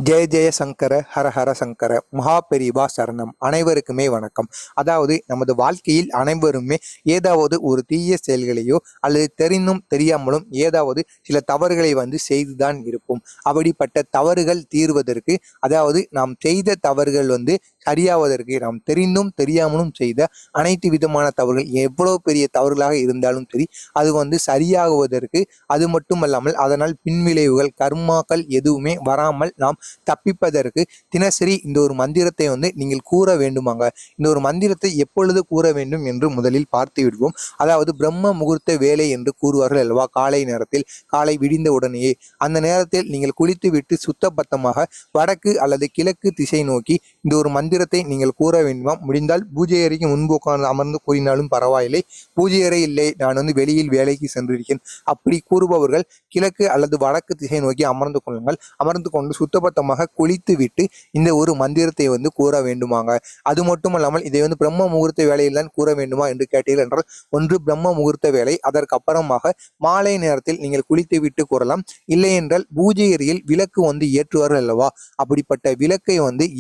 ஜெய ஜெய சங்கர ஹர ஹர சங்கர மகா பெரிவா சரணம். அனைவருக்குமே வணக்கம். அதாவது நமது வாழ்க்கையில் அனைவருமே ஏதாவது ஒரு தீய செயல்களையோ அல்லது தெரிந்தும் தெரியாமலும் ஏதாவது சில தவறுகளை செய்துதான் இருப்போம். அப்படிப்பட்ட தவறுகள் தீர்வதற்கு, அதாவது நாம் செய்த தவறுகள் சரியாவதற்கு, நாம் தெரிந்தும் தெரியாமலும் செய்த அனைத்து விதமான தவறுகள் எவ்வளவு பெரிய தவறுகளாக இருந்தாலும் சரி, அது சரியாகுவதற்கு, அது மட்டுமல்லாமல் அதனால் பின்விளைவுகள் கர்மாக்கள் எதுவுமே வராமல் நாம் தப்பிப்பதற்கு தினசரி இந்த ஒரு மந்திரத்தை நீங்கள் கூற வேண்டுமாங்க. இந்த ஒரு மந்திரத்தை எப்பொழுது கூற வேண்டும் என்று முதலில் பார்த்து விடுவோம். அதாவது பிரம்ம முகூர்த்த வேலை என்று கூறுவார்கள் அல்லவா, காலை நேரத்தில், காலை விடிந்த உடனேயே அந்த நேரத்தில் நீங்கள் குளித்து விட்டு சுத்தபத்தமாக வடக்கு அல்லது கிழக்கு திசை நோக்கி இந்த ஒரு மந்திரத்தை நீங்கள் கூற வேண்டுமா. முடிந்தால் பூஜை அறைக்கு முன்பு உட்கார்ந்து அமர்ந்து கூறினாலும் பரவாயில்லை. பூஜை அறை இல்லை, நான் வெளியில் வேலைக்கு சென்றிருக்கேன், அப்படி கூறுபவர்கள் கிழக்கு அல்லது வடக்கு திசை நோக்கி அமர்ந்து கொள்ளுங்கள். அமர்ந்து கொண்டு சுத்தபத்தமாக குளித்து விட்டு இந்த ஒரு மந்திரத்தை கூற வேண்டுமாங்க. அது மட்டுமல்லாமல் இதை பிரம்ம முகூர்த்த வேலையில் தான் கூற வேண்டுமா என்று கேட்டீர்கள் என்றால், ஒன்று பிரம்ம முகூர்த்த வேலை, அதற்கு அப்புறமாக மாலை நேரத்தில் நீங்கள் குளித்து விட்டு கூறலாம். இல்லை என்றால் பூஜை அறையில் விளக்கு ஏற்றுவார்கள் அல்லவா, அப்படிப்பட்ட விளக்கை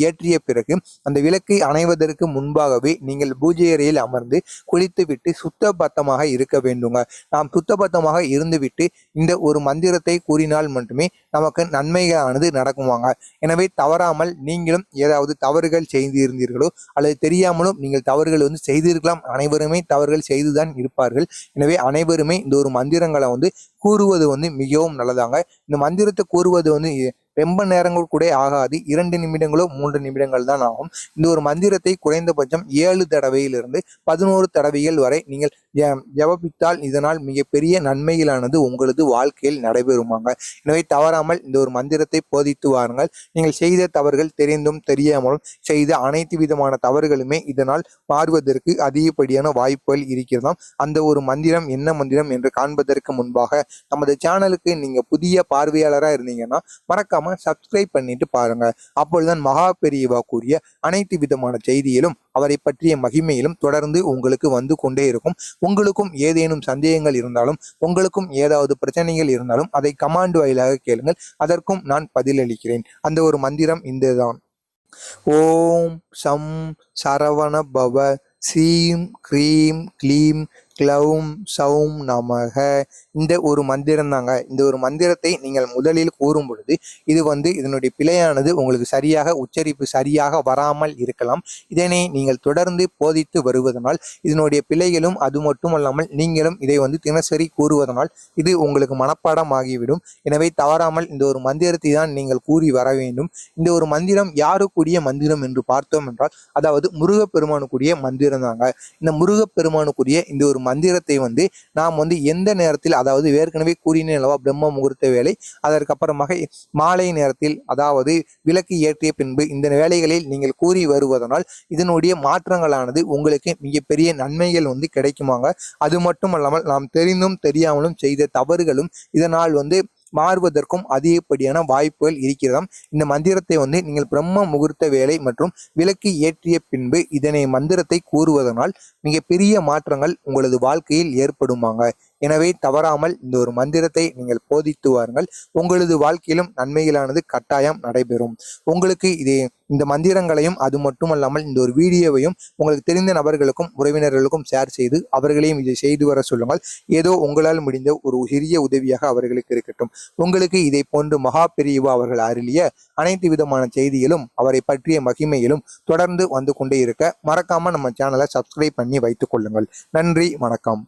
ஏற்றிய பிறகு அந்த விளக்கை அணைவதற்கு முன்பாகவே நீங்கள் பூஜை அறையில் அமர்ந்து குளித்து விட்டு சுத்தபத்தமாக இருக்க வேண்டுங்க. நாம் சுத்தபத்தமாக இருந்துவிட்டு இந்த ஒரு மந்திரத்தை கூறினால் மட்டுமே நமக்கு நன்மையானது நடக்குவாங்க. எனவே தவறாமல் நீங்களும் ஏதாவது தவறுகள் செய்திருந்தீர்களோ அல்லது தெரியாமலும் நீங்கள் தவறுகள் செய்திருக்கலாம். அனைவருமே தவறுகள் செய்துதான் இருப்பார்கள். எனவே அனைவருமே இந்த ஒரு மந்திரங்களை கூறுவது மிகவும் நல்லதாங்க. இந்த மந்திரத்தை கூறுவது ரொம்ப நேரங்கள் கூட ஆகாது. 2 நிமிடங்களோ 3 நிமிடங்கள் தான் ஆகும். இந்த ஒரு மந்திரத்தை குறைந்தபட்சம் 7 தடவையிலிருந்து 11 தடவைகள் வரை நீங்கள் ஜபித்தால் இதனால் மிகப்பெரிய நன்மைகளானது உங்களது வாழ்க்கையில் நடைபெறுமாங்க. எனவே தவறாமல் இந்த ஒரு மந்திரத்தை போதித்து வாருங்கள். நீங்கள் செய்த தவறுகள் தெரிந்தும் தெரியாமலும் செய்த அனைத்து விதமான தவறுகளுமே இதனால் மாறுவதற்கு அதிகப்படியான வாய்ப்புகள் இருக்கிறதாம். அந்த ஒரு மந்திரம் என்ன மந்திரம் என்று காண்பதற்கு முன்பாக நமது சேனலுக்கு நீங்க புதிய பார்வையாளராக இருந்தீங்கன்னா மறக்காம சப்ஸ்கிரைப் பண்ணிட்டு பாருங்க. அப்பொழுதுதான் மகா பெரியவா கூறிய அனைத்து விதமான செய்தியிலும் அவரை பற்றிய மகிமையிலும் தொடர்ந்து உங்களுக்கு கொண்டே இருக்கும். உங்களுக்கும் ஏதேனும் சந்தேகங்கள் இருந்தாலும், உங்களுக்கும் ஏதாவது பிரச்சனைகள் இருந்தாலும் அதை கமாண்ட் வாயிலாக கேளுங்கள், அதற்கும் நான் பதிலளிக்கிறேன். அந்த ஒரு மந்திரம் இந்ததான். ஓம் சம் சரவண பவ சீம் க்ரீம் க்ளீம் க்ளௌம் சௌம் நமக. இந்த ஒரு மந்திரம் தாங்க. இந்த ஒரு மந்திரத்தை நீங்கள் முதலில் கூறும் பொழுது இது இதனுடைய பிழையானது உங்களுக்கு சரியாக உச்சரிப்பு சரியாக வராமல் இருக்கலாம். இதனை நீங்கள் தொடர்ந்து போதித்து வருவதனால் இதனுடைய பிழைகளும், அது மட்டுமல்லாமல் நீங்களும் இதை தினசரி கூறுவதனால் இது உங்களுக்கு மனப்பாடம் ஆகிவிடும். எனவே தவறாமல் இந்த ஒரு மந்திரத்தை தான் நீங்கள் கூறி வர வேண்டும். இந்த ஒரு மந்திரம் யாருக்குரிய மந்திரம் என்று பார்த்தோம் என்றால், அதாவது முருகப்பெருமானுக்குரிய மந்திரம் தாங்க. இந்த முருகப்பெருமானுக்குரிய இந்த ஒரு மந்திரத்தை நாம் எந்த நேரத்தில், அதாவது ஏற்கனவே கூறினேன் அல்லவா பிரம்ம முகூர்த்த வேலை, அதற்கப்புறமாக மாலை நேரத்தில், அதாவது விளக்கு ஏற்றிய பின்பு இந்த வேலைகளில் நீங்கள் கூறி வருவதனால் இதனுடைய மாற்றங்களானது உங்களுக்கு மிகப்பெரிய நன்மைகள் கிடைக்குமாங்க. அது மட்டுமல்லாமல் நாம் தெரிந்தும் தெரியாமலும் செய்த தவறுகளும் இதனால் மாறுவதற்கும் அதிகப்படியான வாய்ப்புகள் இருக்கிறதாம். இந்த மந்திரத்தை நீங்கள் பிரம்ம முகூர்த்த வேலை மற்றும் விளக்கு ஏற்றிய பின்பு இதனை மந்திரத்தை கூறுவதனால் மிகப்பெரிய மாற்றங்கள் உங்களது வாழ்க்கையில் ஏற்படுமாங்க. எனவே தவறாமல் இந்த ஒரு மந்திரத்தை நீங்கள் போதித்து வாருங்கள். உங்களது வாழ்க்கையிலும் நன்மைகளானது கட்டாயம் நடைபெறும். உங்களுக்கு இந்த மந்திரங்களையும், அது மட்டுமல்லாமல் இந்த ஒரு வீடியோவையும் உங்களுக்கு தெரிந்த நபர்களுக்கும் உறவினர்களுக்கும் ஷேர் செய்து அவர்களையும் இதை செய்து வர சொல்லுங்கள். ஏதோ உங்களால் முடிந்த ஒரு சிறிய உதவியாக அவர்களுக்கு இருக்கட்டும். உங்களுக்கு இதை போன்று மகா பெரியவா அவர்கள் அருளிய அனைத்து விதமான செய்திகளும் அவரை பற்றிய மகிமையிலும் தொடர்ந்து கொண்டே இருக்க மறக்காம நம்ம சேனலை சப்ஸ்கிரைப் பண்ணி வைத்துக் கொள்ளுங்கள். நன்றி, வணக்கம்.